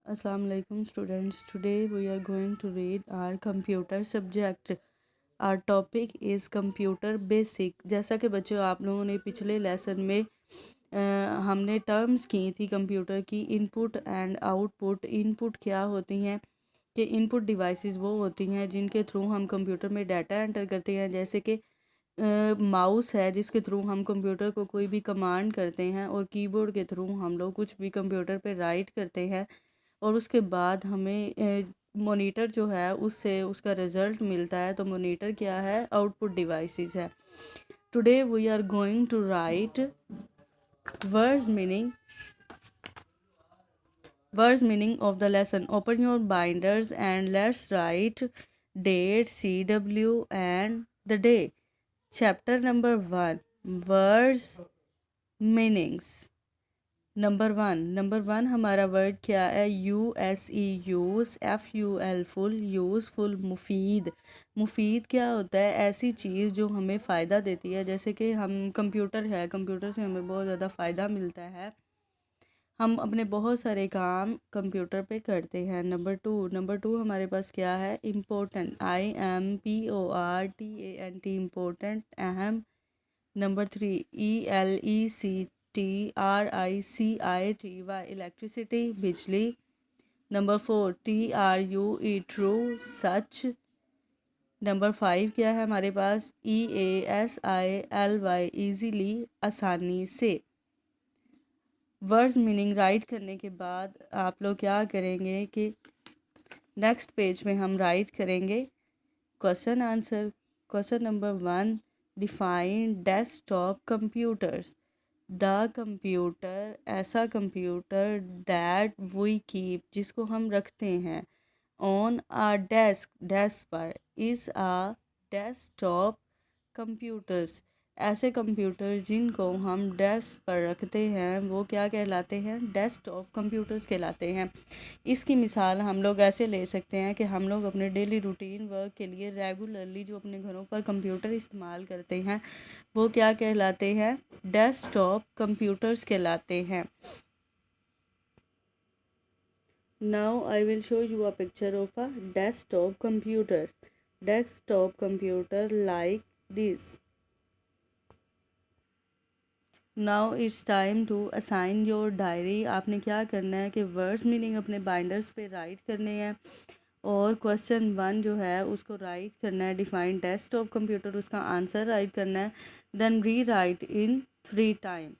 Assalamu alaikum students. Today we are going to read our computer subject. Our topic is computer basic. जैसा कि बच्चों आप लोगों ने पिछले लेसन में हमने टर्म्स की थी कंप्यूटर की, इनपुट एंड आउटपुट। इनपुट क्या होती हैं कि इनपुट डिवाइसेस वो होती हैं जिनके थ्रू हम कंप्यूटर में डाटा एंटर करते हैं, जैसे कि माउस है जिसके थ्रू हम कंप्यूटर को कोई भी कमांड करते हैं, और कीबोर्ड के थ्रू हम लोग कुछ भी कंप्यूटर पे राइट करते हैं, और उसके बाद हमें मॉनिटर जो है उससे उसका रिज़ल्ट मिलता है। तो मॉनिटर क्या है? आउटपुट डिवाइसेस है। Today we are going to write words meaning of the lesson. Open your binders and let's write date, CW and the day. Chapter number 1, words meanings. Number one हमारा word क्या है? USE use, FUL full, useful, मुफीद क्या होता है? ऐसी चीज़ जो हमें फ़ायदा देती है, जैसे कि हम कंप्यूटर है, कंप्यूटर से हमें बहुत ज़्यादा फ़ायदा मिलता है, हम अपने बहुत सारे काम कंप्यूटर पे करते हैं। नंबर टू हमारे पास क्या है? इम्पोर्टेंट, IMPORTANT, इम्पोर्टेंट, अहम। नंबर 3 ELECTRICITY, इलेक्ट्रिसिटी, बिजली। नंबर 4 TRUE, ट्रू, सच। नंबर 5 क्या है हमारे पास? EASILY, ईजीली, आसानी से। वर्ड्स मीनिंग राइट करने के बाद आप लोग क्या करेंगे कि नेक्स्ट पेज में हम राइट करेंगे question answer. Question number 1, define desktop computers. The computer, ऐसा कंप्यूटर, दैट वी कीप, जिसको हम रखते हैं, ऑन आ डेस्क, डेस्क पर, इज़ आ डेस्कटॉप कंप्यूटर्स, ऐसे कंप्यूटर जिनको हम डेस्क पर रखते हैं वो क्या कहलाते हैं? डेस्कटॉप कंप्यूटर्स कहलाते हैं। इसकी मिसाल हम लोग ऐसे ले सकते हैं कि हम लोग अपने डेली रूटीन वर्क के लिए रेगुलरली जो अपने घरों पर कंप्यूटर इस्तेमाल करते हैं वो क्या कहलाते हैं? डेस्कटॉप कंप्यूटर्स कहलाते हैं। Now I will show you a picture of a desktop computer. Desktop computer like this. Now it's time to assign your diary. आपने क्या करना है कि वर्ड्स मीनिंग अपने बाइंडर्स पे राइट करने हैं, और क्वेश्चन 1 जो है उसको राइट करना है, डिफाइन डेस्कटॉप कंप्यूटर, उसका आंसर राइट करना है। देन री राइट इन 3 टाइम।